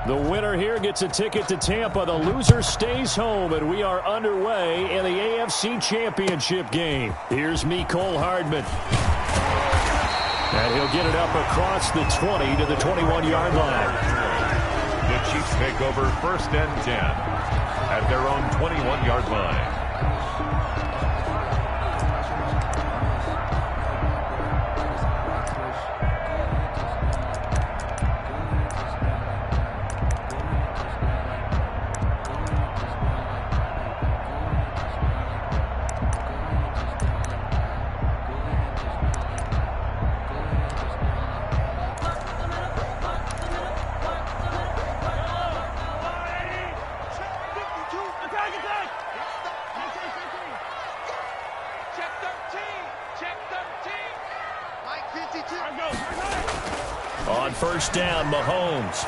The winner here gets a ticket to Tampa. The loser stays home, and we are underway in the AFC Championship game. Here's Mecole Hardman. And he'll get it up across the 20 to the 21-yard line. The Chiefs take over 1st and 10 at their own 21-yard line. On 1st down, Mahomes.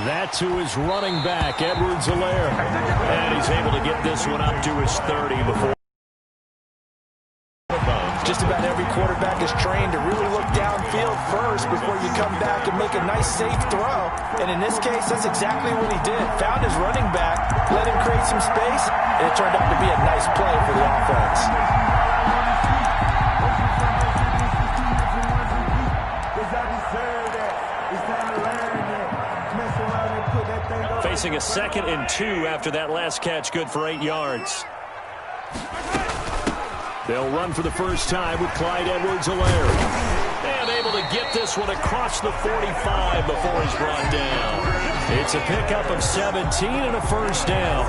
That to his running back, Edwards-Helaire. And he's able to get this one up to his 30 before. Just about every quarterback is trained to really look downfield first before you come back and make a nice, safe throw. And in this case, that's exactly what he did. Found his running back, let him create some space, and it turned out to be a nice play for the offense. Facing a 2nd and 2 after that last catch, good for 8 yards. They'll run for the first time with Clyde Edwards-Helaire. And able to get this one across the 45 before he's brought down. It's a pickup of 17 and a 1st down.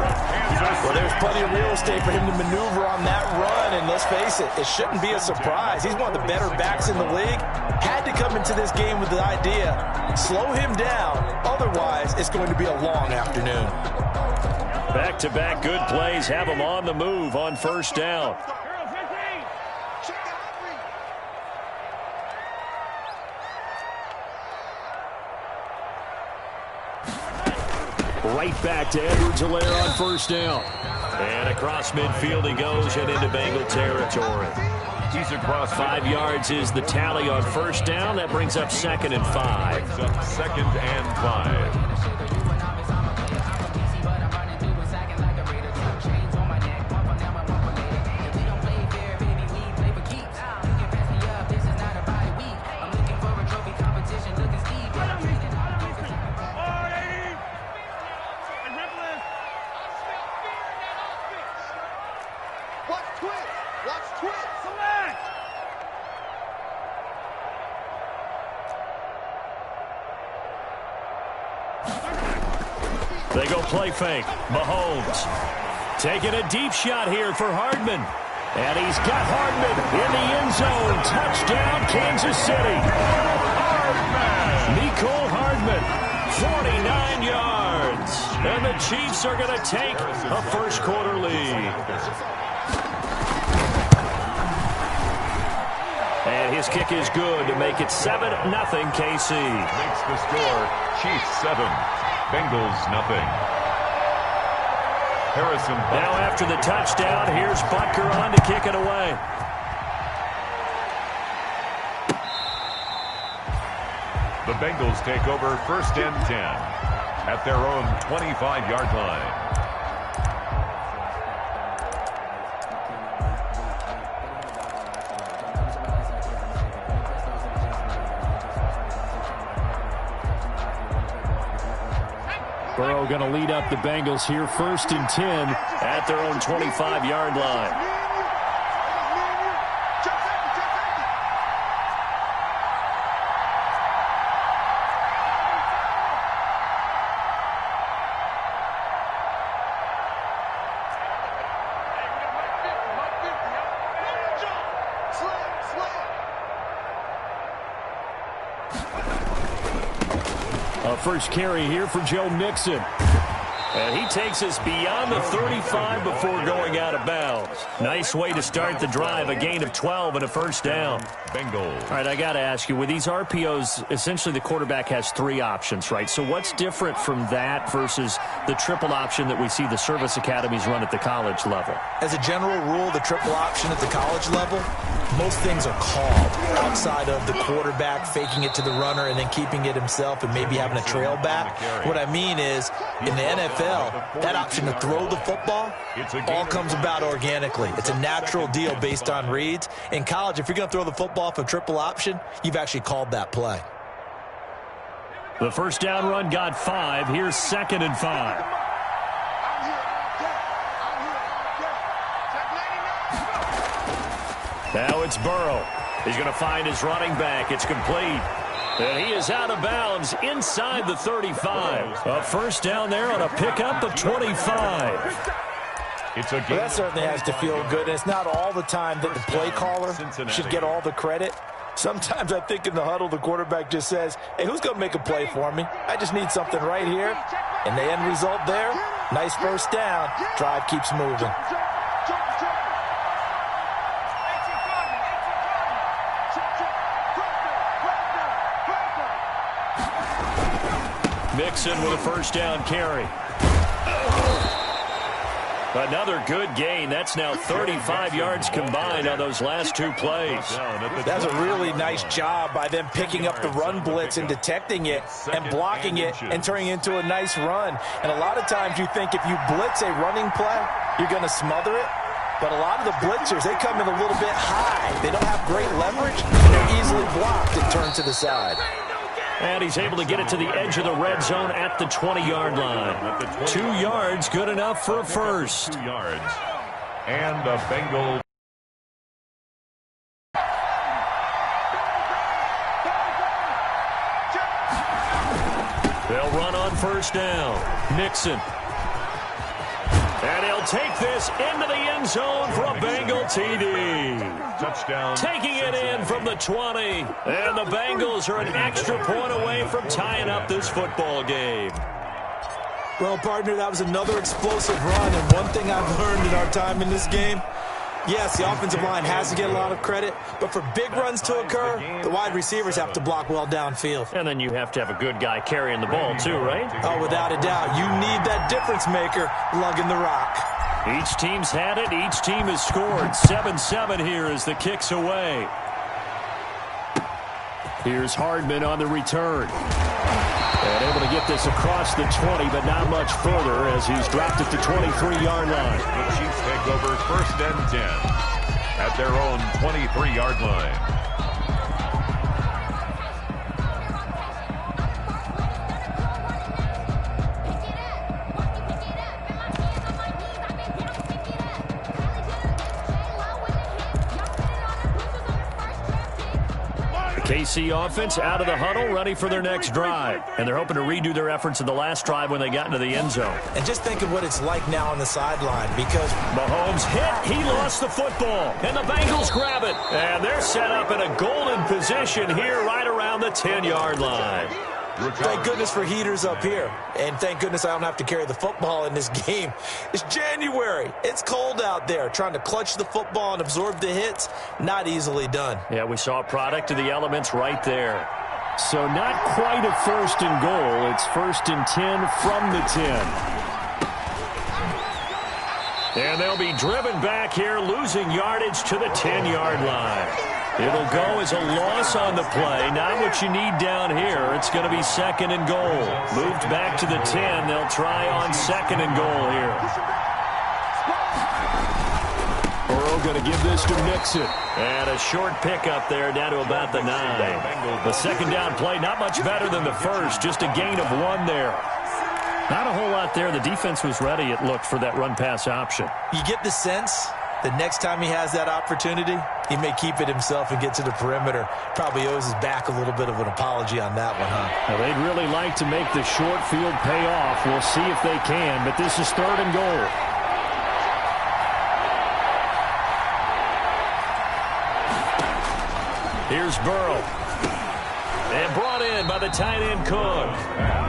Well, there's plenty of real estate for him to maneuver on that run, and let's face it, it shouldn't be a surprise. He's one of the better backs in the league. Had to come into this game with the idea, slow him down, otherwise it's going to be a long afternoon. Back-to-back good plays have him on the move on 1st down. Right back to Edwards-Helaire on 1st down. And across midfield he goes and into Bengal territory. He's across 5 yards is the tally on 1st down. That brings up 2nd and 5. 2nd and 5. They go play fake. Mahomes taking a deep shot here for Hardman. And he's got Hardman in the end zone. Touchdown, Kansas City. Mecole Hardman, 49 yards. And the Chiefs are going to take a 1st quarter lead. And his kick is good to make it 7-0 KC. Makes the score Chiefs 7. Bengals nothing. Harrison Butker. Now after the touchdown, here's Butker on to kick it away. The Bengals take over 1st and 10 at their own 25-yard line. Burrow going to lead up the Bengals here 1st and 10 at their own 25-yard line. First carry here for Joe Mixon. And he takes us beyond the 35 before going out of bounds. Nice way to start the drive. A gain of 12 and a 1st down. Bengals. All right, I got to ask you, with these RPOs, essentially the quarterback has 3 options, right? So what's different from that versus the triple option that we see the service academies run at the college level? As a general rule, the triple option at the college level, most things are called outside outside of the quarterback faking it to the runner and then keeping it himself and maybe having a trail back. What I mean is, in the NFL, that option to throw the football all comes about organically. It's a natural deal based on reads. In college, if you're going to throw the football for triple option, you've actually called that play. The first down run got 5. Here's 2nd and 5. Now it's Burrow. He's going to find his running back. It's complete. And he is out of bounds inside the 35. A first down there on a pickup of 25. Well, that certainly has to feel good. And it's not all the time that the play caller should get all the credit. Sometimes I think in the huddle, the quarterback just says, hey, who's going to make a play for me? I just need something right here. And the end result there, nice first down. Drive keeps moving. Mixon with a first down carry. Another good gain. That's now 35 yards combined on those last 2 plays. That's a really nice job by them picking up the run blitz and detecting it and blocking it and turning it into a nice run. And a lot of times you think if you blitz a running play, you're going to smother it. But a lot of the blitzers, they come in a little bit high. They don't have great leverage. They're easily blocked and turned to the side. And he's able to get it to the edge of the red zone at the 20-yard line. 2 yards, good enough for a first. 2 yards. And the Bengals. They'll run on first down. Mixon. And he'll take this into the end zone for a Bengal TD. Touchdown. Taking it in from the 20. And the Bengals are an extra point away from tying up this football game. Well, partner, that was another explosive run. And one thing I've learned in our time in this game, yes, the offensive line has to get a lot of credit, but for big runs to occur, the wide receivers have to block well downfield. And then you have to have a good guy carrying the ball too, right? Oh, without a doubt. You need that difference maker lugging the rock. Each team's had it. Each team has scored. 7-7 here as the kick's away. Here's Hardman on the return. And able to get this across the 20, but not much further as he's dropped at the 23-yard line. The Chiefs take over 1st and 10 at their own 23-yard line. KC offense out of the huddle, ready for their next drive. And they're hoping to redo their efforts in the last drive when they got into the end zone. And just think of what it's like now on the sideline because Mahomes hit. He lost the football. And the Bengals grab it. And they're set up in a golden position here right around the 10-yard line. Thank goodness for heaters up here. And thank goodness I don't have to carry the football in this game. It's January. It's cold out there. Trying to clutch the football and absorb the hits, not easily done. Yeah, we saw a product of the elements right there. So not quite a 1st and goal. It's 1st and 10 from the 10. And they'll be driven back here, losing yardage to the 10-yard line. It'll go as a loss on the play. Not what you need down here. It's going to be 2nd and goal. Moved back to the 10. They'll try on 2nd and goal here. Burrow going to give this to Mixon. And a short pickup there down to about the 9. The 2nd down play, not much better than the first. Just a gain of 1 there. Not a whole lot there. The defense was ready, it looked, for that run-pass option. You get the sense the next time he has that opportunity, he may keep it himself and get to the perimeter. Probably owes his back a little bit of an apology on that one, huh? Now, they'd really like to make the short field pay off. We'll see if they can, but this is 3rd and goal. Here's Burrow. And brought in by the tight end Cook.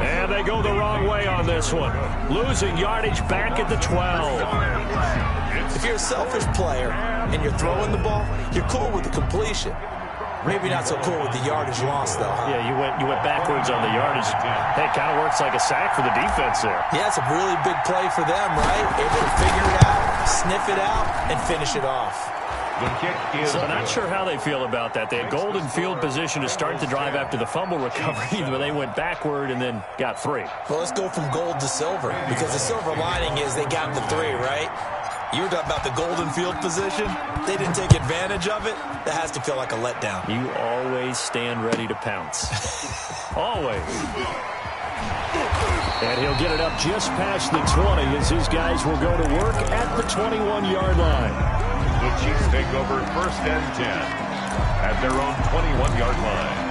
And they go the wrong way on this one. Losing yardage back at the 12. If you're a selfish player and you're throwing the ball, you're cool with the completion. Maybe not so cool with the yardage loss, though, huh? Yeah, you went backwards on the yardage. Hey, it kind of works like a sack for the defense there. Yeah, it's a really big play for them, right? Able to figure it out, sniff it out, and finish it off. The kick is So not sure how they feel about that. They had golden field position to start the drive after the fumble recovery, but they went backward and then got 3. Well, let's go from gold to silver, because the silver lining is they got the 3, right? You were talking about the golden field position. They didn't take advantage of it. That has to feel like a letdown. You always stand ready to pounce. Always. And he'll get it up just past the 20 as his guys will go to work at the 21-yard line. The Chiefs take over 1st and 10 at their own 21-yard line.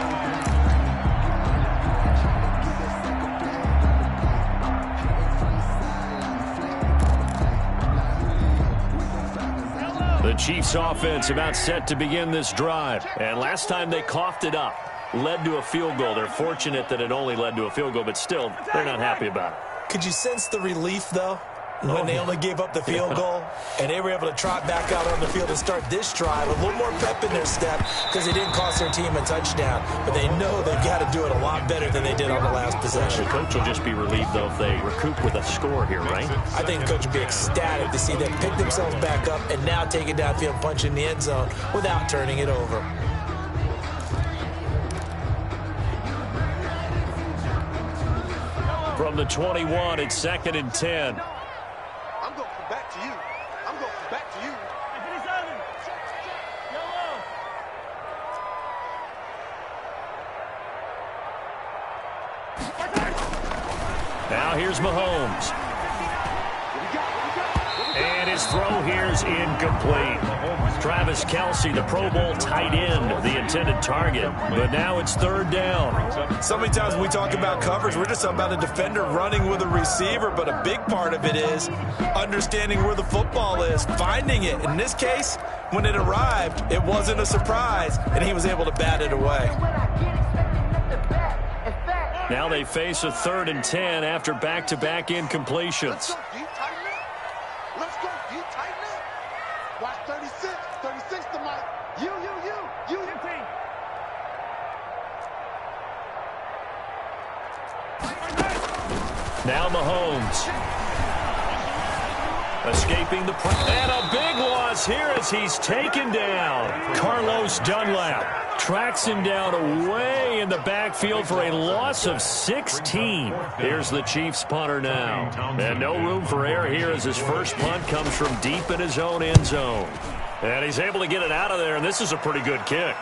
The Chiefs offense about set to begin this drive. And last time they coughed it up, led to a field goal. They're fortunate that it only led to a field goal, but still, they're not happy about it. Could you sense the relief, though, when they only gave up the field goal and they were able to trot back out on the field and start this drive with a little more pep in their step because they didn't cost their team a touchdown, but they know they've got to do it a lot better than they did on the last possession. The coach will just be relieved, though, if they recoup with a score here, right? I think the coach would be ecstatic to see them pick themselves back up and now take it downfield and punch in the end zone without turning it over. From the 21, it's 2nd and 10. I'm going back to you. I'm going back to you. Now here's Mahomes. And his throw here is incomplete. Travis Kelce, the Pro Bowl tight end, the intended target. But now it's 3rd down. So many times when we talk about coverage, we're just talking about a defender running with a receiver, but a big part of it is understanding where the football is, finding it. In this case, when it arrived, it wasn't a surprise, and he was able to bat it away. Now they face a 3rd and 10 after back-to-back incompletions. Let's go, you tighten up. Watch 36 to Mike. You. 15. Now Mahomes. Escaping the pressure. And a big loss here as he's taken down. Carlos Dunlap tracks him down away in the backfield for a loss of 16. Here's the Chiefs punter now. And no room for error here as his first punt comes from deep in his own end zone. And he's able to get it out of there, and this is a pretty good kick.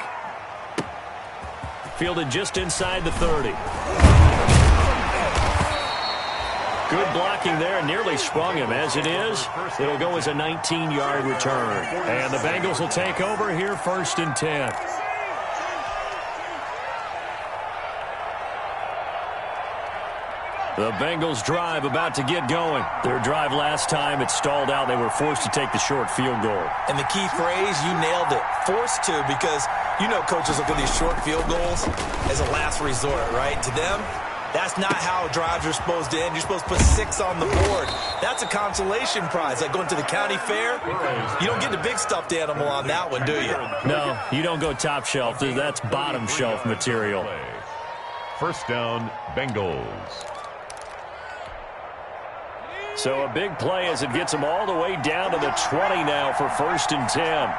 Fielded just inside the 30. Good blocking there, nearly sprung him. As it is, it'll go as a 19-yard return. And the Bengals will take over here 1st and 10. The Bengals drive about to get going. Their drive last time, it stalled out. They were forced to take the short field goal. And the key phrase, you nailed it, forced to, because you know coaches look at these short field goals as a last resort, right? To them, that's not how drives are supposed to end. You're supposed to put 6 on the board. That's a consolation prize. Like going to the county fair, you don't get the big stuffed animal on that one, do you? No, you don't go top shelf. That's bottom shelf material. 1st down, Bengals. So a big play as it gets them all the way down to the 20 now for 1st and 10.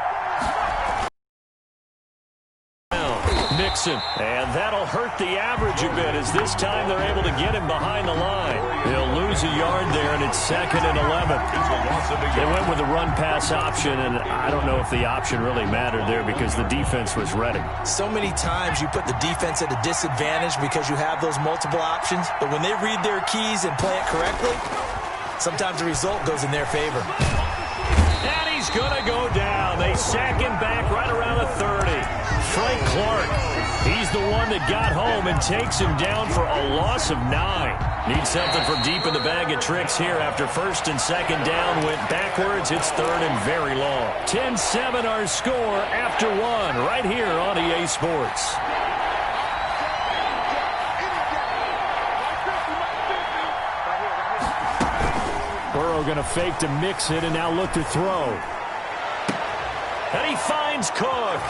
Mixon, and that'll hurt the average a bit as this time they're able to get him behind the line. He'll lose a yard there, and it's 2nd and 11. They went with the run-pass option, and I don't know if the option really mattered there because the defense was ready. So many times you put the defense at a disadvantage because you have those multiple options, but when they read their keys and play it correctly, sometimes the result goes in their favor. And he's going to go down. They sack him back right around the 30. Frank Clark, he's the one that got home and takes him down for a loss of 9. Needs something from deep in the bag of tricks here after 1st and 2nd down. Went backwards. It's 3rd and very long. 10-7 our score after 1 right here on EA Sports. Burrow going to fake to mix it and now look to throw. And he finds Cook.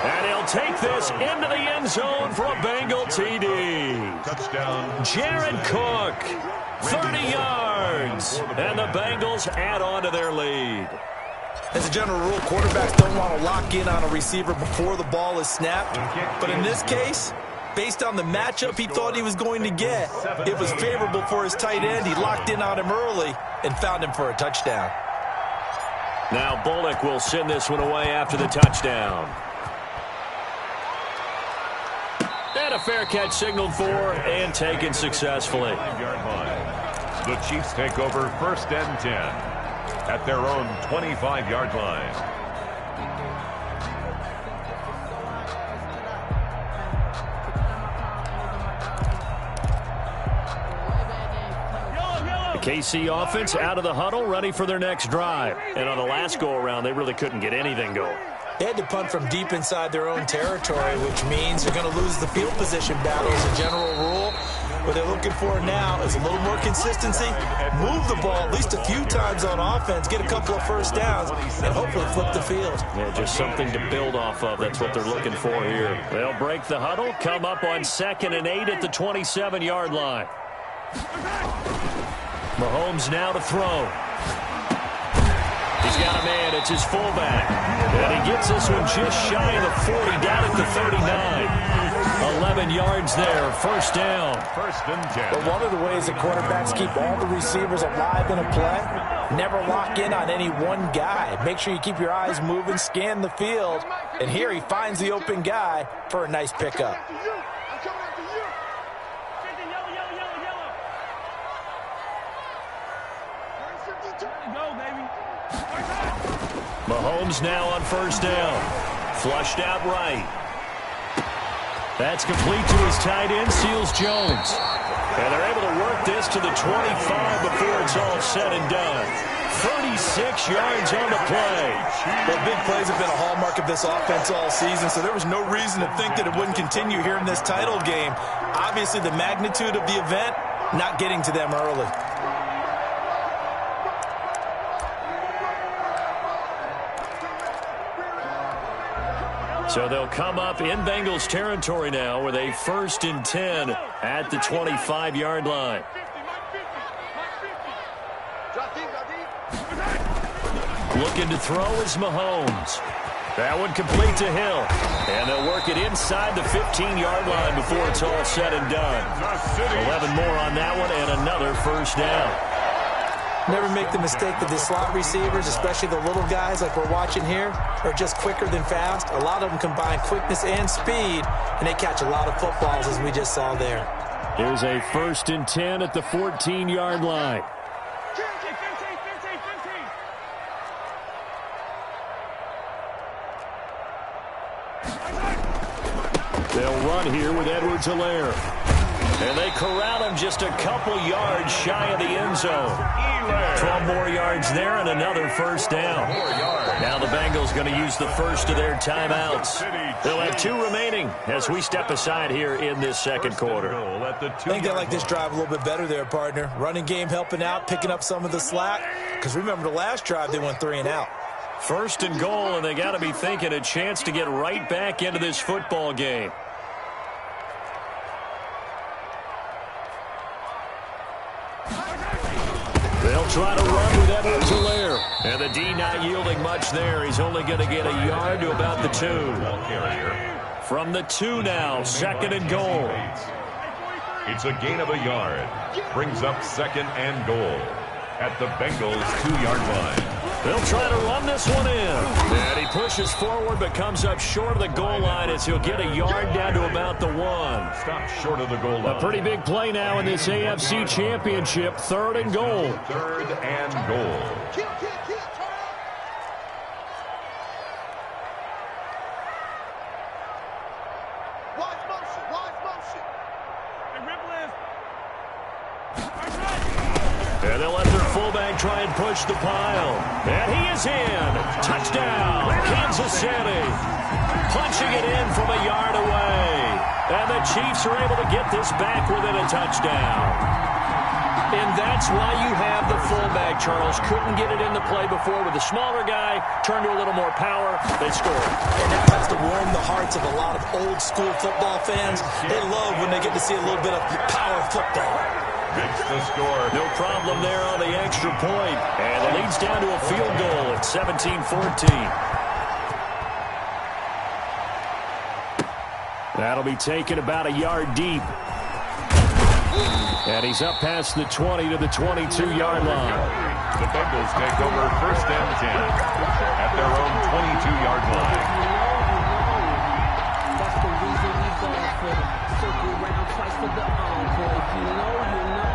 And he'll take this into the end zone for a Bengal TD. Touchdown. Jared Cook, 30 yards. And the Bengals add on to their lead. As a general rule, quarterbacks don't want to lock in on a receiver before the ball is snapped. But in this case, based on the matchup he thought he was going to get, it was favorable for his tight end. He locked in on him early and found him for a touchdown. Now Bullock will send this one away after the touchdown. And a fair catch signaled for and taken successfully. The Chiefs take over 1st and 10 at their own 25-yard line. KC offense out of the huddle, ready for their next drive. And on the last go-around, they really couldn't get anything going. They had to punt from deep inside their own territory, which means they're going to lose the field position battle as a general rule. What they're looking for now is a little more consistency, move the ball at least a few times on offense, get a couple of first downs, and hopefully flip the field. Yeah, just something to build off of. That's what they're looking for here. They'll break the huddle, come up on 2nd and 8 at the 27-yard line. Mahomes now to throw. He's got a man. It's his fullback. And he gets this one just shy of the 40, down at the 39. 11 yards there, 1st down. 1st and 10. But one of the ways that quarterbacks keep all the receivers alive in a play, never lock in on any one guy. Make sure you keep your eyes moving, scan the field. And here he finds the open guy for a nice pickup. Mahomes now on 1st down. Flushed out right. That's complete to his tight end, Seals Jones. And they're able to work this to the 25 before it's all said and done. 36 yards on the play. Well, big plays have been a hallmark of this offense all season, so there was no reason to think that it wouldn't continue here in this title game. Obviously, the magnitude of the event, not getting to them early. So they'll come up in Bengals territory now with a 1st and 10 at the 25-yard line. Looking to throw is Mahomes. That one complete to Hill. And they'll work it inside the 15-yard line before it's all said and done. 11 more on that one and another 1st down. Never make the mistake that the slot receivers, especially the little guys like we're watching here, are just quicker than fast. A lot of them combine quickness and speed, and they catch a lot of footballs, as we just saw there. Here's a 1st and 10 at the 14-yard line. They'll run here with Edwards-Helaire. And they corral him just a couple yards shy of the end zone. 12 more yards there and another 1st down. Now the Bengals going to use the first of their timeouts. They'll have 2 remaining as we step aside here in this 2nd quarter. I think they like this drive a little bit better there, partner. Running game helping out, picking up some of the slack. Because remember the last drive, they went 3 and out. 1st and goal, and they got to be thinking a chance to get right back into this football game. They'll try to run with Edwards-Helaire. And the D not yielding much there. He's only going to get a yard to about the 2. From the 2 now, 2nd and goal. It's a gain of a yard. Brings up 2nd and goal at the Bengals' 2-yard line. They'll try to run this one in. And he pushes forward but comes up short of the goal line as he'll get a yard down to about the 1. Stop short of the goal line. A pretty big play now in this AFC Championship. 3rd and goal. 3rd and goal. And they'll let their fullback try and push the pile. And he is in. Touchdown, Kansas City. Punching it in from a yard away. And the Chiefs are able to get this back within a touchdown. And that's why you have the fullback, Charles. Couldn't get it in the play before with the smaller guy. Turned to a little more power. They scored. And that has to warm the hearts of a lot of old school football fans. They love when they get to see a little bit of power football. Makes the score. No problem there on the extra point. And it leads down to a field goal at 17-14. That'll be taken about a yard deep. And he's up past the 20 to the 22-yard line. The Bengals take over 1st and 10 at their own 22-yard line. That's the reason we go for the circle round twice for the encore. If you know, you know.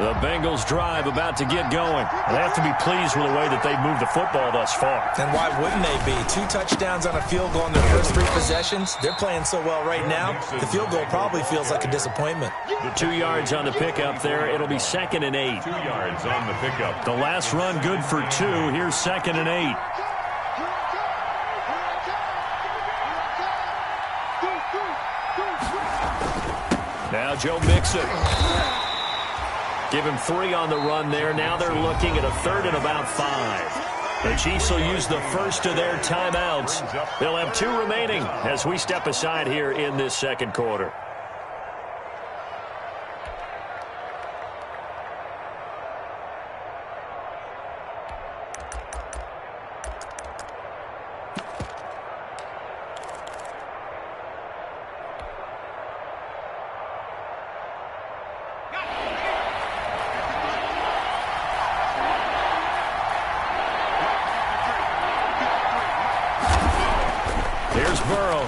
The Bengals drive about to get going. They have to be pleased with the way that they've moved the football thus far. And why wouldn't they be? 2 touchdowns on a field goal in their first 3 possessions. They're playing so well right now, the field goal probably feels like a disappointment. 2 yards on the pickup there. It'll be 2nd and 8. 2 yards on the pickup. The last run good for 2. Here's 2nd and 8. Now Joe Mixon. Give him 3 on the run there. Now they're looking at a 3rd and about 5. The Chiefs will use the first of their timeouts. They'll have 2 remaining as we step aside here in this second quarter.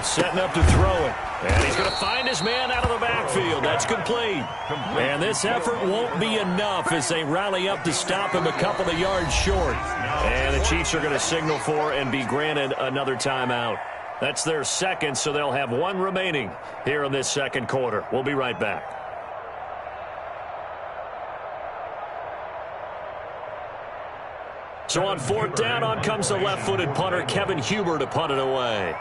Setting up to throw it. And he's going to find his man out of the backfield. That's complete. And this effort won't be enough as they rally up to stop him a couple of yards short. And the Chiefs are going to signal for and be granted another timeout. That's their second, so they'll have 1 remaining here in this second quarter. We'll be right back. So on 4th down, on comes the left-footed punter, Kevin Huber, to punt it away.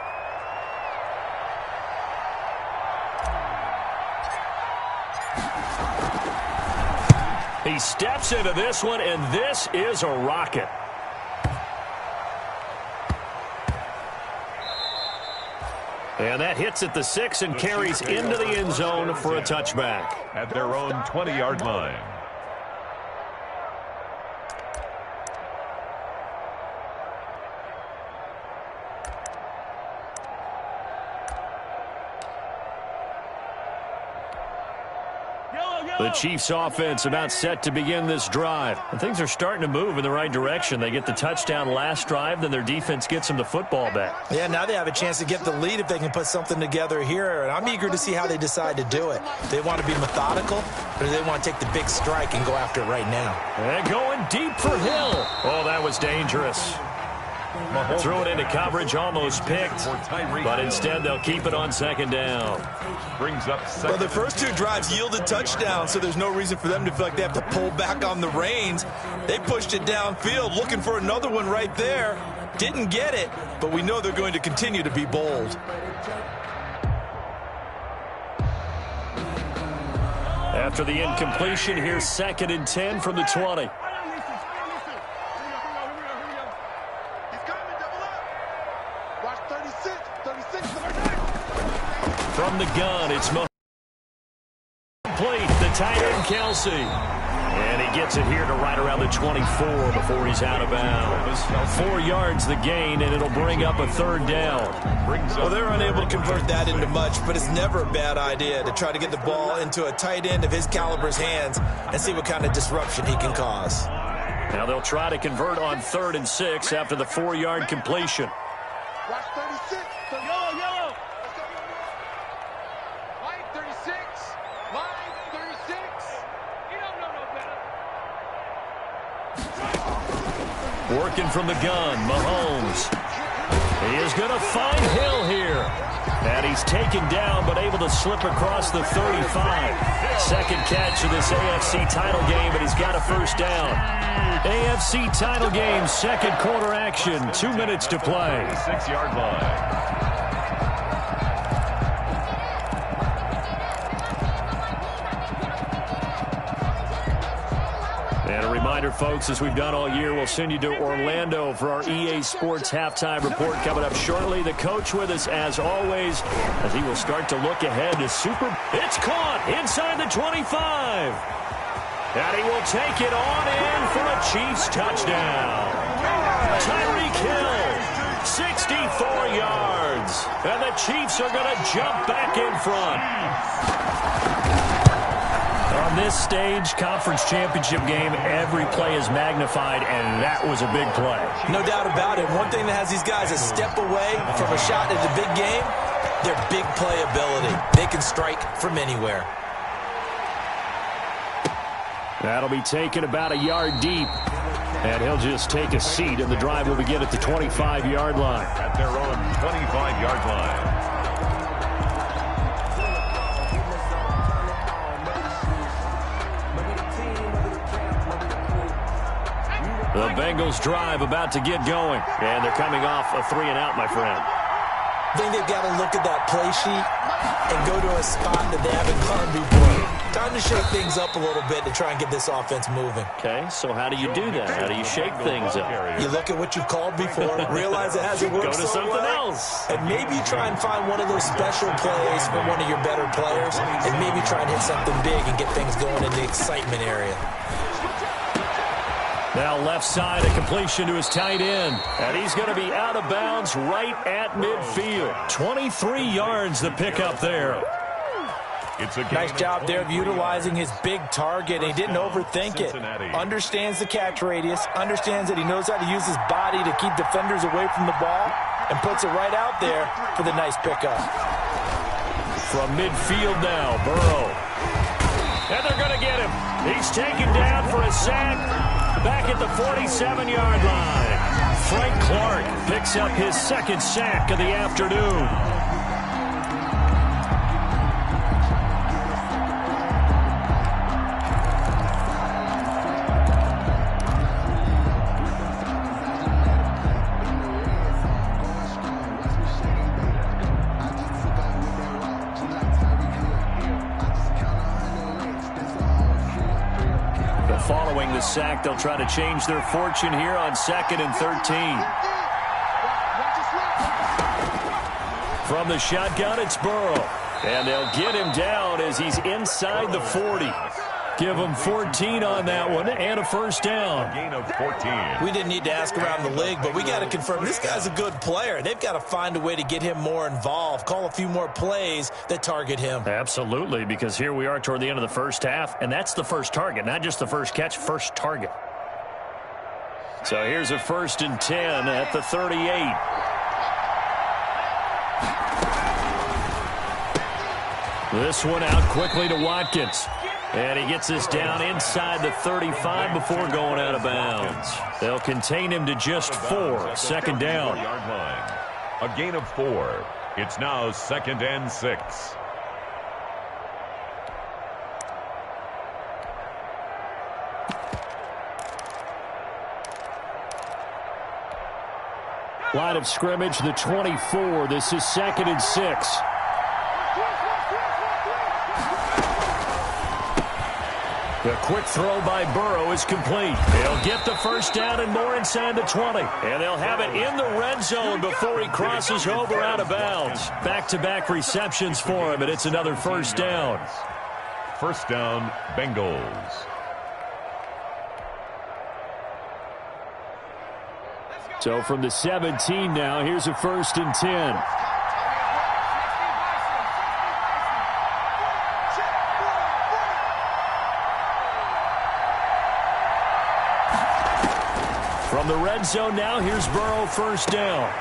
He steps into this one, and this is a rocket. And that hits at the 6 and carries into the end zone for a touchback. At their own 20-yard line. The Chiefs offense about set to begin this drive. And things are starting to move in the right direction. They get the touchdown last drive, then their defense gets them the football back. Yeah, now they have a chance to get the lead if they can put something together here. And I'm eager to see how they decide to do it. They want to be methodical, or do they want to take the big strike and go after it right now? And going deep for Hill. Oh, that was dangerous. Threw it into coverage, almost picked, but instead they'll keep it on 2nd down. Brings up 2nd. Well, the first 2 drives yielded touchdowns, so there's no reason for them to feel like they have to pull back on the reins. They pushed it downfield, looking for another one right there. Didn't get it, but we know they're going to continue to be bold. After the incompletion, here's 2nd and 10 from the 20. From the gun, it's complete. The tight end, Kelsey. And he gets it here to right around the 24 before he's out of bounds. 4 yards the gain, and it'll bring up a 3rd down. Well, they're unable to convert that into much, but it's never a bad idea to try to get the ball into a tight end of his caliber's hands and see what kind of disruption he can cause. Now they'll try to convert on 3rd and 6 after the 4-yard completion. Watch 36. Yellow. Line 36. Line 36. You don't know no better. Working from the gun, Mahomes. He is going to find Hill here. And he's taken down, but able to slip across the 35. 2nd catch of this AFC title game, and he's got a 1st down. AFC title game, 2nd quarter action. 2 minutes to play. 6-yard line. And a reminder reminder, folks, as we've done all year, we'll send you to Orlando for our EA Sports halftime report coming up shortly. The coach with us, as always, as he will start to look ahead to Super. It's caught inside the 25. And he will take it on in for a Chiefs touchdown. Tyreek Hill, 64 yards. And the Chiefs are going to jump back in front. On this stage, conference championship game, every play is magnified, and that was a big play. No doubt about it. One thing that has these guys a step away from a shot at the big game, their big playability. They can strike from anywhere. That'll be taken about a yard deep. And he'll just take a seat, and the drive will begin at the 25-yard line. At their own 25-yard line. The Bengals drive about to get going. And they're coming off a 3-and-out, my friend. I think they've got to look at that play sheet and go to a spot that they haven't gone before. Time to shake things up a little bit to try and get this offense moving. Okay, so how do you do that? How do you shake things up? You look at what you've called before, realize it hasn't worked Go to so something well, else. and maybe try and find one of those special plays for one of your better players, and maybe try and hit something big and get things going in the excitement area. Now left side, a completion to his tight end. And he's going to be out of bounds right at midfield. 23 yards the pickup there. It's a Nice job there of utilizing his big target. He didn't overthink it. Understands the catch radius. Understands that he knows how to use his body to keep defenders away from the ball. And puts it right out there for the nice pickup. From midfield now, Burrow. And they're going to get him. He's taken down for a sack. Back at the 47-yard line. Frank Clark picks up his second sack of the afternoon. Following the sack, they'll try to change their fortune here on 2nd and 13. From the shotgun, it's Burrow. And they'll get him down as he's inside the 40. Give him 14 on that one and a first down. Gain of 14. We didn't need to ask around the league, but we got to confirm this guy's a good player. They've got to find a way to get him more involved, call a few more plays that target him. Absolutely, because here we are toward the end of the first half, and that's the first target, not just the first catch, first target. So here's a 1st and 10 at the 38. This one out quickly to Watkins. And he gets this down inside the 35 before going out of bounds. They'll contain him to just 4. 2nd down. A gain of 4. It's now 2nd and 6. Line of scrimmage, the 24. This is 2nd and 6. The quick throw by Burrow is complete. They'll get the first down and more inside the 20. And they'll have it in the red zone before he crosses over out of bounds. Back-to-back receptions for him, and it's another first down. First down, Bengals. So from the 17 now, here's a 1st and 10. From the red zone now, here's Burrow, first down.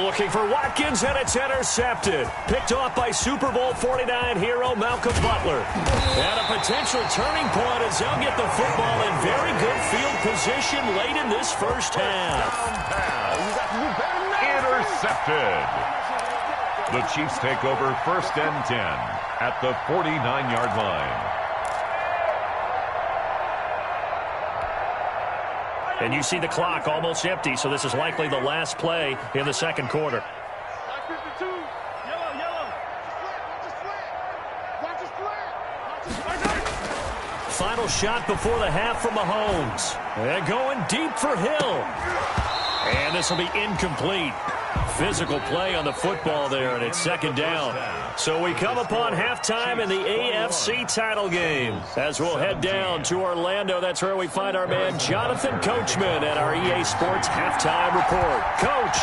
Looking for Watkins, and it's intercepted. Picked off by Super Bowl 49 hero Malcolm Butler. And a potential turning point as they'll get the football in very good field position late in this first half. Intercepted. The Chiefs take over 1st and 10 at the 49-yard line. And you see the clock almost empty, so this is likely the last play in the second quarter. Final shot before the half from Mahomes. They're going deep for Hill. And this will be incomplete. Physical play on the football there, and it's second down. So we come upon halftime in the AFC title game. As we'll head down to Orlando, that's where we find our man Jonathan Coachman at our EA Sports halftime report. Coach,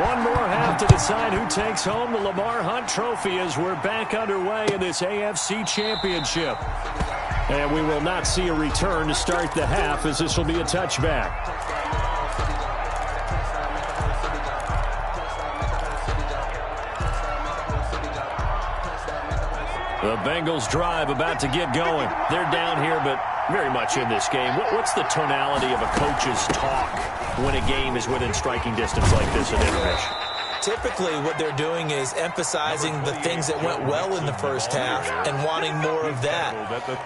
one more half to decide who takes home the Lamar Hunt Trophy as we're back underway in this AFC Championship. And we will not see a return to start the half, as this will be a touchback. The Bengals drive about to get going. They're down here, but very much in this game. What's the tonality of a coach's talk when a game is within striking distance like this at Rich? Typically, what they're doing is emphasizing the things that went well in the first half and wanting more of that.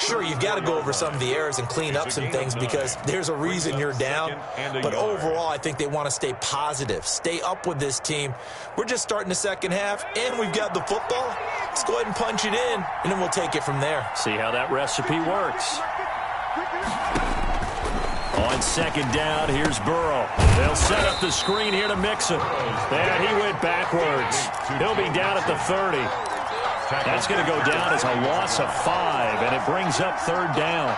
Sure, you've got to go over some of the errors and clean up some things because there's a reason you're down. But overall, I think they want to stay positive, stay up with this team. We're just starting the second half, and we've got the football. Let's go ahead and punch it in, and then we'll take it from there. See how that recipe works. On second down, here's Burrow. They'll set up the screen here to Mixon. And he went backwards. He'll be down at the 30. That's going to go down as a loss of 5, and it brings up third down.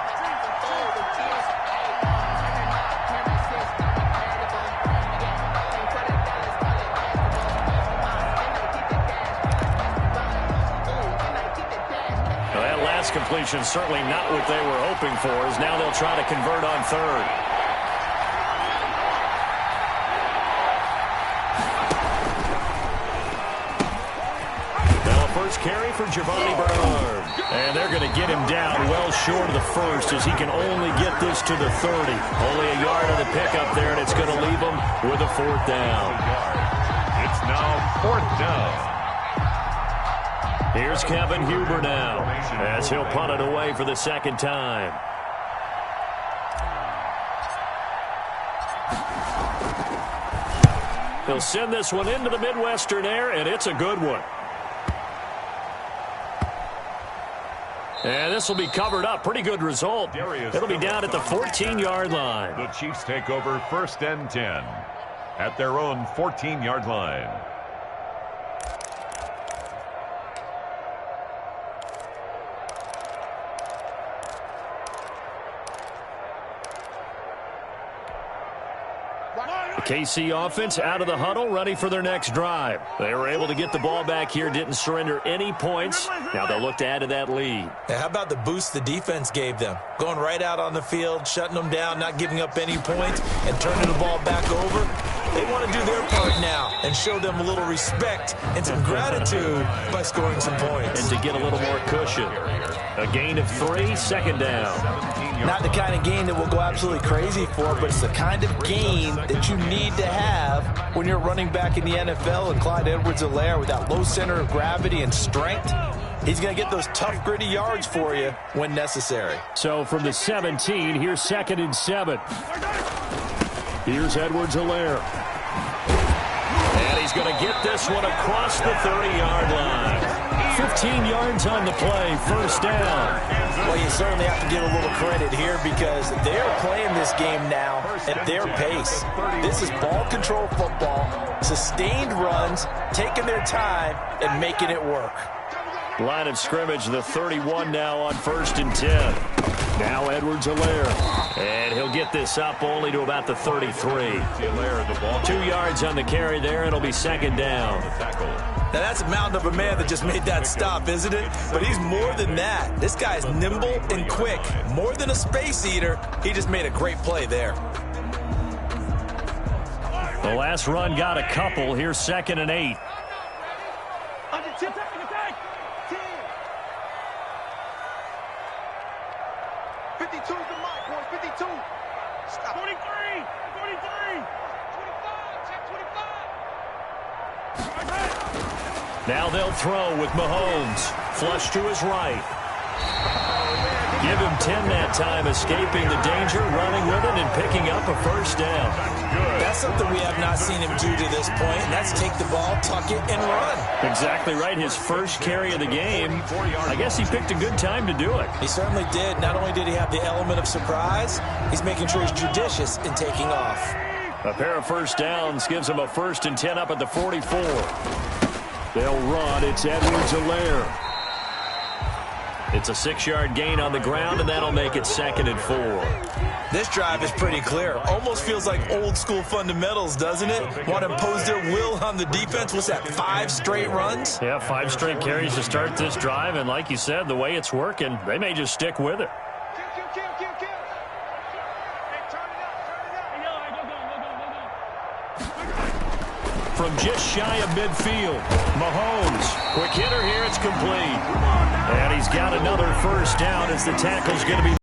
Completion certainly not what they were hoping for, as now they'll try to convert on third. Now a first carry for Giovanni Bernard. And they're going to get him down well short of the first, as he can only get this to the 30. Only a yard on the pickup there, and it's going to leave him with a fourth down. It's now fourth down. Here's Kevin Huber now, as he'll punt it away for the second time. He'll send this one into the Midwestern air, and it's a good one. And this will be covered up. Pretty good result. It'll be down at the 14-yard line. The Chiefs take over first and 10 at their own 14-yard line. KC offense out of the huddle, ready for their next drive. They were able to get the ball back here, didn't surrender any points. Now they'll look to add to that lead. Now, how about the boost the defense gave them? Going right out on the field, shutting them down, not giving up any points, and turning the ball back over. They want to do their part now and show them a little respect and some gratitude by scoring some points. And to get a little more cushion. A gain of 3, second down. Not the kind of gain that we'll go absolutely crazy for, but it's the kind of gain that you need to have when you're running back in the NFL. And Clyde Edwards-Helaire, with that low center of gravity and strength, he's going to get those tough, gritty yards for you when necessary. So from the 17, here's second and 7. Here's Edwards-Helaire. And he's going to get this one across the 30-yard line. 15 yards on the play, first down. Well, you certainly have to give a little credit here because they're playing this game now at their pace. This is ball control football, sustained runs, taking their time, and making it work. Line of scrimmage, the 31 now on first and 10. Now Edwards-Helaire. And he'll get this up only to about the 33. 2 yards on the carry there. It'll be second down. Now, that's a mountain of a man that just made that stop, isn't it? But he's more than that. This guy's nimble and quick. More than a space eater, he just made a great play there. The last run got a couple. Here's second and 8. 52's the mark, boys. 52. Stop. 43. 43. 25. Check 25. Now they'll throw with Mahomes. Flush to his right. Give him 10 that time, escaping the danger, running with it, and picking up a first down. That's something we have not seen him do to this point, and that's take the ball, tuck it, and run. Exactly right. His first carry of the game. I guess he picked a good time to do it. He certainly did. Not only did he have the element of surprise, he's making sure he's judicious in taking off. A pair of first downs gives him a 1st and 10 up at the 44. They'll run. It's Edwards-Helaire. It's a 6-yard gain on the ground, and that'll make it 2nd and 4. This drive is pretty clear. Almost feels like old-school fundamentals, doesn't it? Want to impose their will on the defense. What's that, 5 straight runs? Yeah, 5 straight carries to start this drive, and like you said, the way it's working, they may just stick with it. From just shy of midfield, Mahomes. Quick hitter here, it's complete. And he's got another first down as the tackle's going to be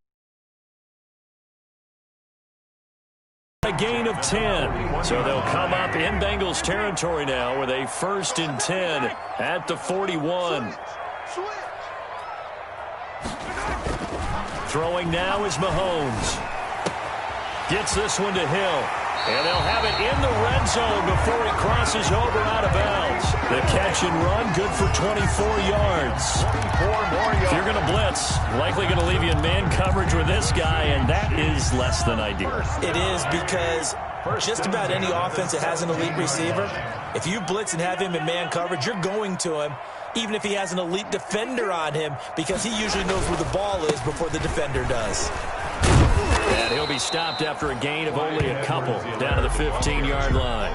a gain of 10. So they'll come up in Bengals territory now with a 1st and 10 at the 41. Throwing now is Mahomes. Gets this one to Hill. And they'll have it in the red zone before he crosses over out of bounds. The catch and run, good for 24 yards. If you're going to blitz, likely going to leave you in man coverage with this guy, and that is less than ideal. It is, because just about any offense that has an elite receiver, if you blitz and have him in man coverage, you're going to him, even if he has an elite defender on him, because he usually knows where the ball is before the defender does. And he'll be stopped after a gain of only a couple down to the 15-yard line.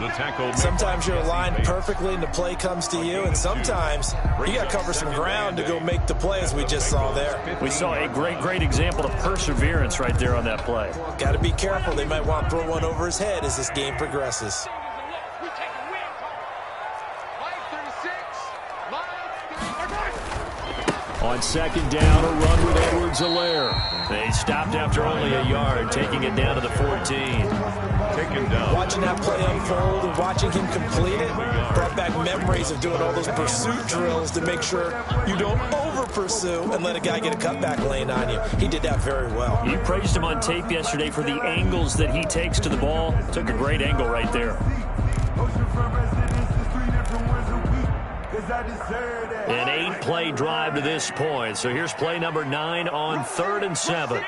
The tackle. Sometimes you're aligned perfectly and the play comes to you, and sometimes you got to cover some ground to go make the play, as we just saw there. We saw a great example of perseverance right there on that play. Got to be careful. They might want to throw one over his head as this game progresses. On 2nd down, a run with Edwards-Helaire. They stopped after only a yard, taking it down to the 14. Taken down. Watching that play unfold and watching him complete it brought back memories of doing all those pursuit drills to make sure you don't over-pursue and let a guy get a cutback lane on you. He did that very well. You praised him on tape yesterday for the angles that he takes to the ball. Took a great angle right there. An 8-play drive to this point. So here's play number 9 on 3rd and 7.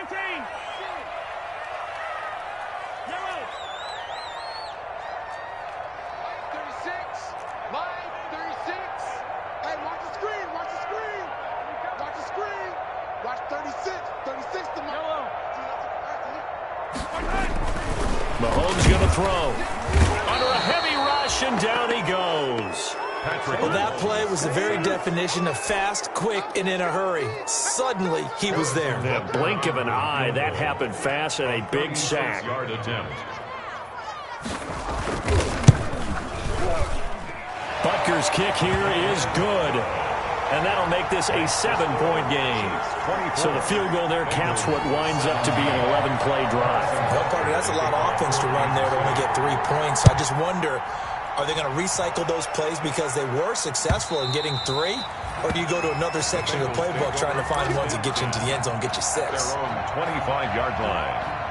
Mahomes going to throw. Under a heavy rush, and down he goes. Well, that play was the very definition of fast, quick, and in a hurry. Suddenly, he was there. The blink of an eye, that happened fast, and a big sack. Yard attempt. Butker's kick here is good. And that'll make this a 7-point game. So the field goal there caps what winds up to be an 11-play drive. Well, partner, that's a lot of offense to run there to only get 3 points. I just wonder, are they going to recycle those plays because they were successful in getting 3? Or do you go to another section of the playbook trying to find ones that get you into the end zone, get you 6? Their own 25-yard line.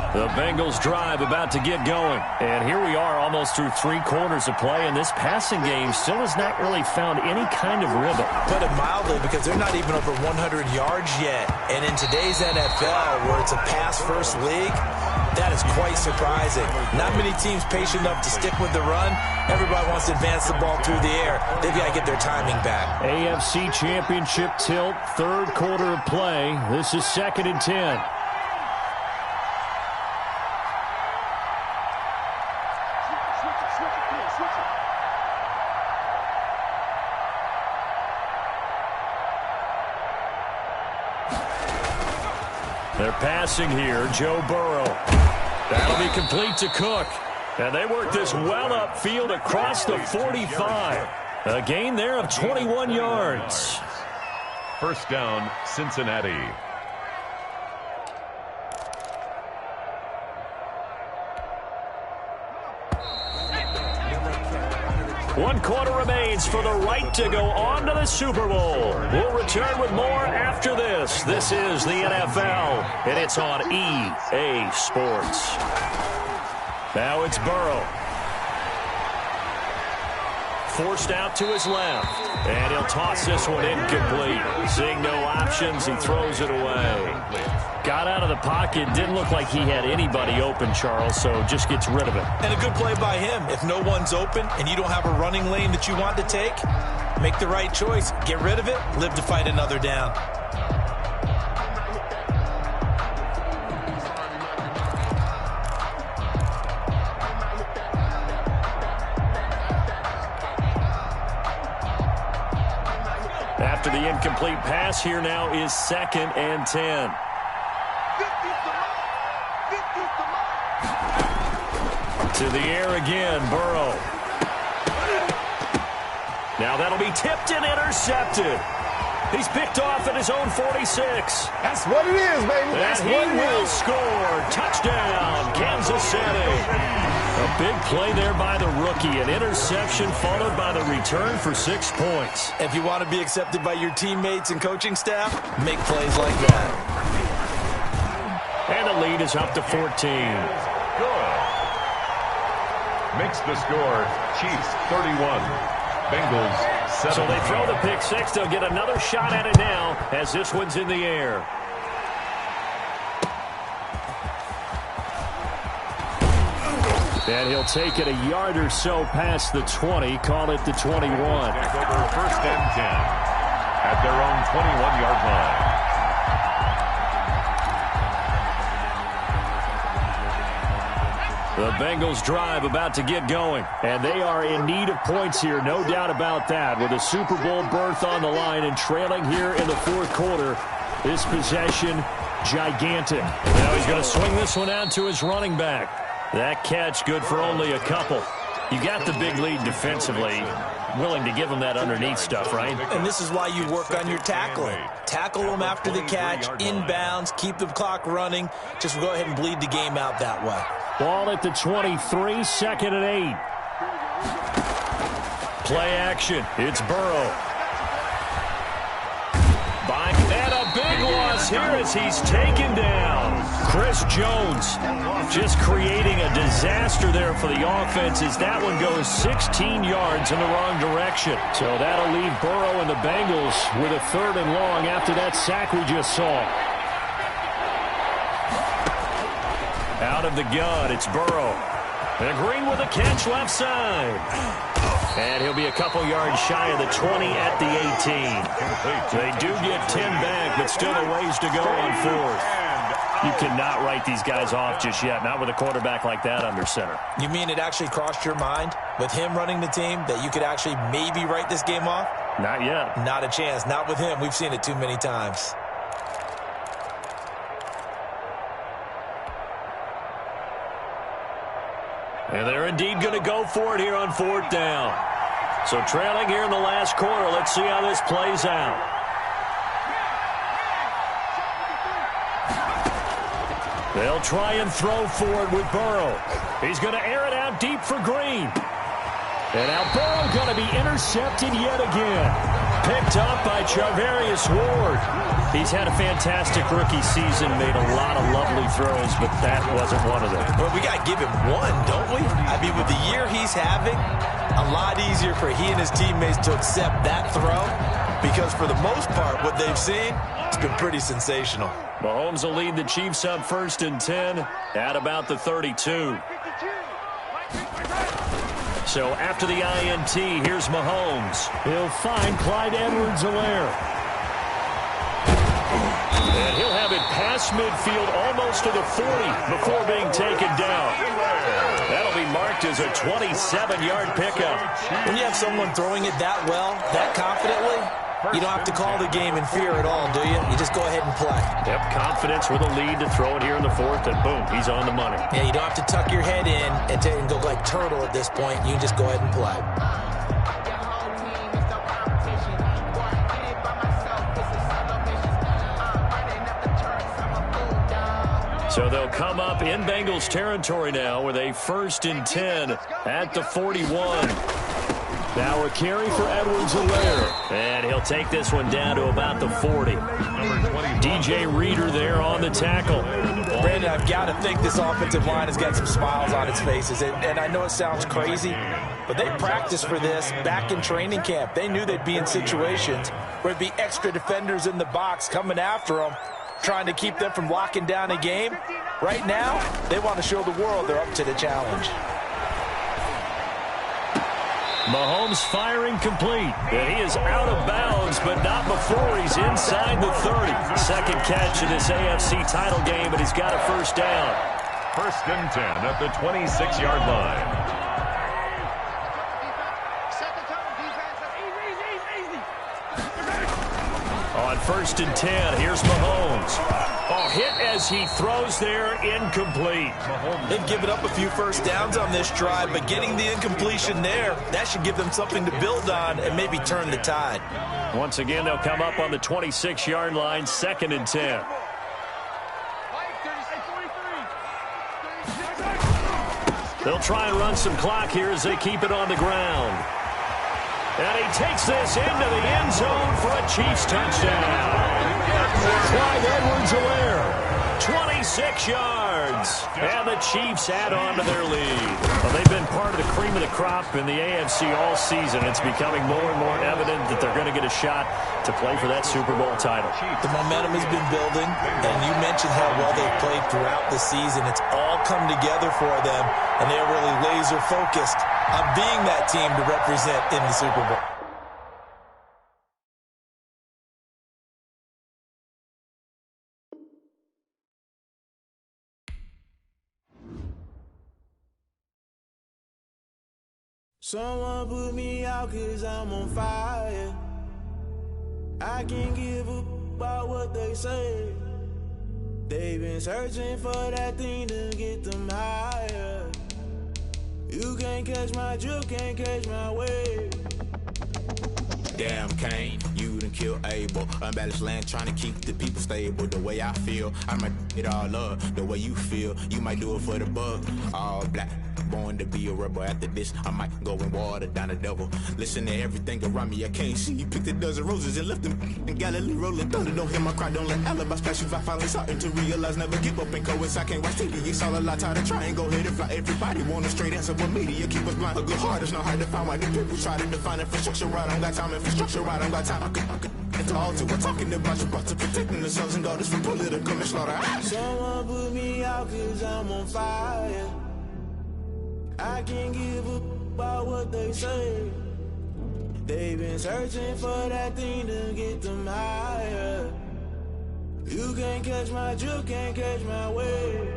The Bengals drive about to get going. And here we are almost through 3 quarters of play, and this passing game still has not really found any kind of rhythm. Put it mildly, because they're not even over 100 yards yet. And in today's NFL, where it's a pass-first league, that is quite surprising. Not many teams patient enough to stick with the run. Everybody wants to advance the ball through the air. They've got to get their timing back. AFC Championship tilt, 3rd quarter of play. This is 2nd and 10. They're passing here, Joe Burrow. That'll be complete to Cook. And they work this well upfield across the 45. A gain there of 21 yards. First down, Cincinnati. 1 quarter remains for the right to go on to the Super Bowl. We'll return with more after this. This is the NFL, and it's on EA Sports. Now it's Burrow. Forced out to his left, and he'll toss this one incomplete. Seeing no options, he throws it away. Got out of the pocket, didn't look like he had anybody open, Charles, so just gets rid of it. And a good play by him. If no one's open and you don't have a running lane that you want to take, make the right choice. Get rid of it, live to fight another down. After the incomplete pass, here now is 2nd and 10. To the air again, Burrow. Now that'll be tipped and intercepted. He's picked off at his own 46. That's what it is, baby. That's and what it he will is. score. Touchdown, Kansas City. A big play there by the rookie. An interception followed by the return for 6 points. If you want to be accepted by your teammates and coaching staff, make plays like that. And the lead is up to 14. Good. Makes the score Chiefs 31, Bengals 7. So they throw the pick 6. They'll get another shot at it now as this one's in the air. And he'll take it a yard or so past the 20. Call it the 21. Back over 1st and 10 at their own 21-yard line. The Bengals drive about to get going, and they are in need of points here, no doubt about that. With a Super Bowl berth on the line and trailing here in the 4th quarter, this possession gigantic. Now he's going to swing this one out to his running back. That catch good for only a couple. You got the big lead defensively, willing to give them that underneath stuff, right? And this is why you work on your tackling. Tackle them after the catch, inbounds, keep the clock running. Just go ahead and bleed the game out that way. Ball at the 23, 2nd and 8. Play action. It's Burrow. And a big loss here as he's taken down. Chris Jones just creating a disaster there for the offense as that one goes 16 yards in the wrong direction. So that'll leave Burrow and the Bengals with a 3rd and long after that sack we just saw. Out of the gun, it's Burrow. And Green with a catch left side. And he'll be a couple yards shy of the 20 at the 18. They do get 10 back, but still a ways to go on 4th. You cannot write these guys off just yet, not with a quarterback like that under center. You mean it actually crossed your mind with him running the team that you could actually maybe write this game off? Not yet. Not a chance. Not with him. We've seen it too many times. And they're indeed going to go for it here on 4th down. So trailing here in the last quarter, let's see how this plays out. They'll try and throw for it with Burrow. He's going to air it out deep for Green. And now Burrow going to be intercepted yet again. Picked up by Charvarius Ward. He's had a fantastic rookie season, made a lot of lovely throws, but that wasn't one of them. Well, we got to give him one, don't we? I mean, with the year he's having, a lot easier for he and his teammates to accept that throw because for the most part, what they've seen, it's been pretty sensational. Mahomes will lead the Chiefs up 1st and 10 at about the 32. So after the INT, here's Mahomes. He'll find Clyde Edwards-Helaire. And he'll have it past midfield almost to the 40 before being taken down. That'll be marked as a 27-yard pickup. When you have someone throwing it that well, that confidently, you don't have to call the game in fear at all, do you? You just go ahead and play. Yep, confidence with a lead to throw it here in the 4th, and boom, he's on the money. Yeah, you don't have to tuck your head in and go like turtle at this point. You just go ahead and play. So they'll come up in Bengals territory now with a 1st and 10 at the 41. Now a carry for Edwards-Helaire. And he'll take this one down to about the 40. DJ Reader there on the tackle. Brandon, I've got to think this offensive line has got some smiles on its faces. And I know it sounds crazy, but they practiced for this back in training camp. They knew they'd be in situations where there'd be extra defenders in the box coming after them, trying to keep them from locking down a game. Right now, they want to show the world they're up to the challenge. Mahomes firing complete. And he is out of bounds, but not before he's inside the 30. Second catch in this AFC title game, and he's got a first down. First and 10 at the 26-yard line. On first and 10, here's Mahomes. Hit as he throws there, incomplete. They've given up a few first downs on this drive, but getting the incompletion there, that should give them something to build on and maybe turn the tide. Once again, they'll come up on the 26-yard line, second and 10. They'll try and run some clock here as they keep it on the ground. And he takes this into the end zone for a Chiefs touchdown. Clyde Edwards-Helaire, 26 yards. And the Chiefs add on to their lead. Well, they've been part of the cream of the crop in the AFC all season. It's becoming more and more evident that they're going to get a shot to play for that Super Bowl title. The momentum has been building, and you mentioned how well they've played throughout the season. It's all come together for them, and they're really laser-focused on being that team to represent in the Super Bowl. Someone put me out 'cause I'm on fire. I can't give up about what they say. They've been searching for that thing to get them higher. You can't catch my drift, can't catch my wave. Damn, Kane, you done killed Abel. Unbalanced land, trying to keep the people stable. The way I feel, I might it all up. The way you feel, you might do it for the bug. All black, born to be a rebel. After this, I might go and water down the devil. Listen to everything around me, I can't see. Picked a dozen roses and left them in Galilee rolling thunder. Don't hear my cry, don't let alibis pass you. I finally starting to realize, never give up and coincide. I can't watch TV, it's all a lot. Tired of trying, go ahead and fly. Everybody want a straight answer, but media keep us blind. A good heart is not hard to find. Why the people try to define infrastructure right? I don't got time, infrastructure right, I don't got time. I could it's all to we're talking about you, about to protecting the sons and daughters from political and slaughter. Someone put me out 'cause I'm on fire. I can't give up about what they say. They've been searching for that thing to get them higher. You can't catch my drift, can't catch my wave.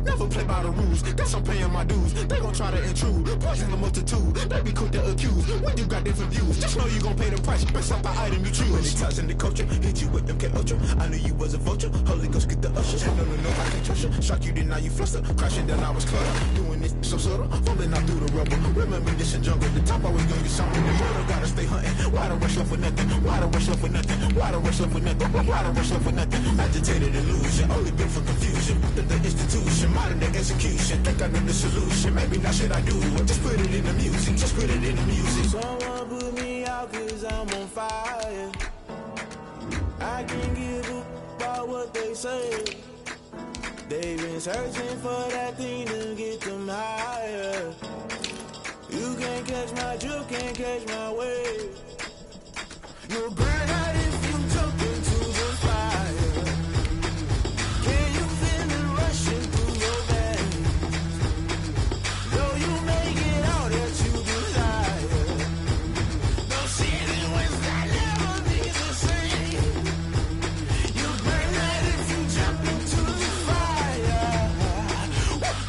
Never play by the rules, guess I'm paying my dues. They gon' try to intrude, poison the multitude. They be quick to accuse, when you got different views. Just know you gon' pay the price, based off the item you choose. Many times in the culture, hit you with MK Ultra. I knew you was a vulture, Holy Ghost get the ushers. No, I can't trust you. Shock you, then now you fluster. Crashing down, I was cluttered. Doing this so subtle, falling out through the rubble. Remember this in jungle, the top always gonna get something. The murder gotta stay hunting. Why the rush left with nothing? Why the rush left with nothing? Why the rush left with nothing? Why the rush left with nothing? Agitated illusion, only built for confusion. The institution, modern day execution. Think I know the solution. Maybe not should I do it? Just put it in the music. Just put it in the music. Someone put me out 'cause I'm on fire. I can't give up about what they say. They've been searching for that thing to get them higher. You can't catch my drift, can't catch my wave. You'll burn out if you jump into the fire. Can you feel it rushing through your veins? Though you make it out that you desire. No ceiling wins that never be the same. You burn out if you jump into the fire.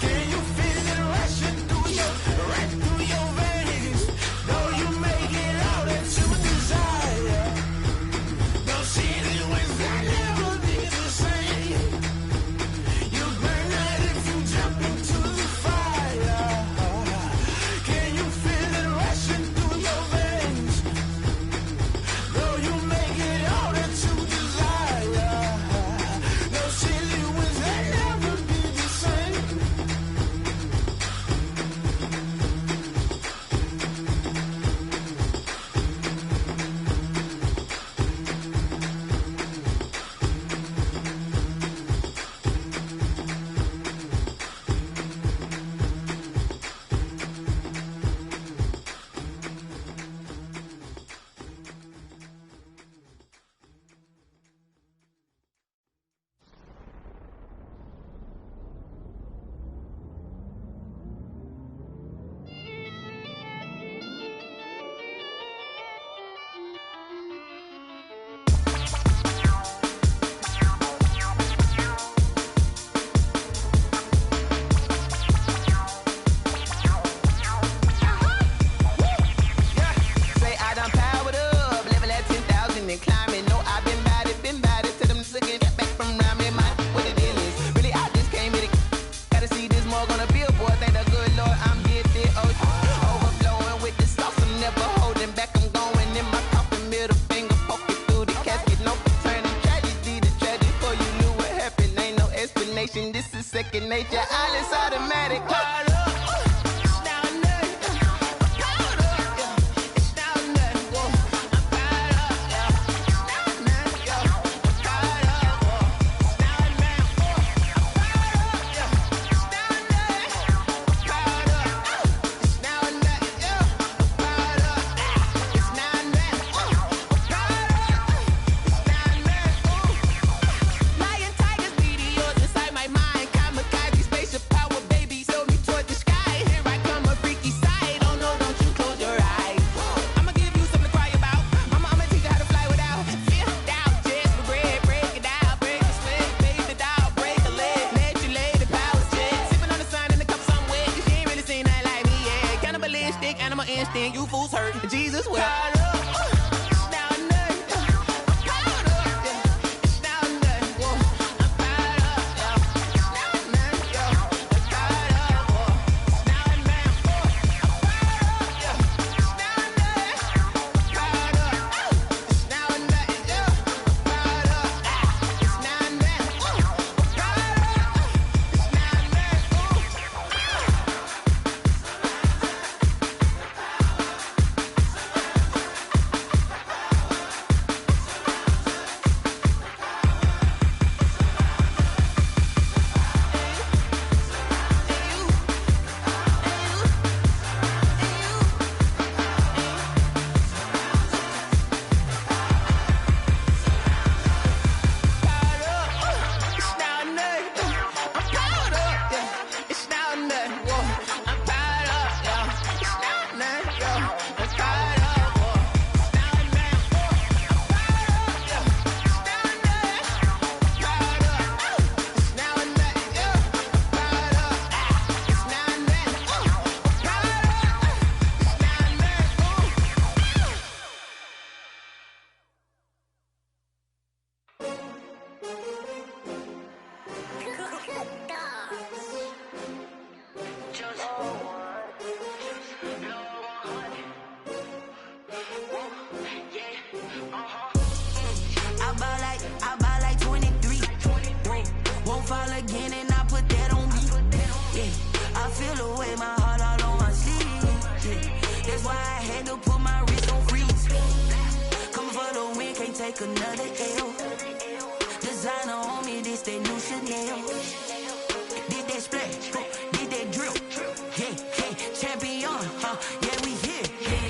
Can you feel it rushing through right through your veins? Though you make it out that you desire. second nature. All is automatic. Caught up. You fools hurt. Jesus will. Another L. Designer on me, this that new Chanel. Did that splash, did that drill. Yeah, champion, yeah, we here.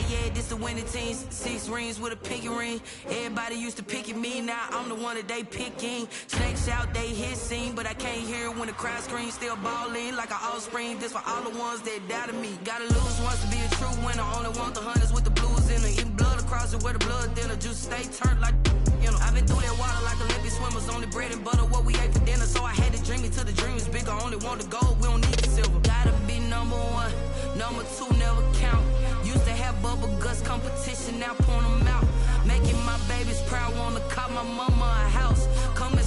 Yeah, this the winning teams. 6 rings with a pinky ring. Everybody used to pick at me, now I'm the one that they picking. Snakes out, they hissing, but I can't hear when the crowd screams. Still balling like an offspring. This for all the ones that doubted me. Gotta lose once to be a true winner. Only want the hunters with the blues in it. Eating blood across it where the blood dinner. Juice stay turned like, you know. I've been through that water like Olympic swimmers. Only bread and butter, what we ate for dinner. So I had to dream it till the dream is bigger. Only want the gold, we don't need the silver. Gotta be number 1, number 2 never count. Used to have bubble guts competition, now point them out. Making my babies proud, wanna cop my mama a house. Come and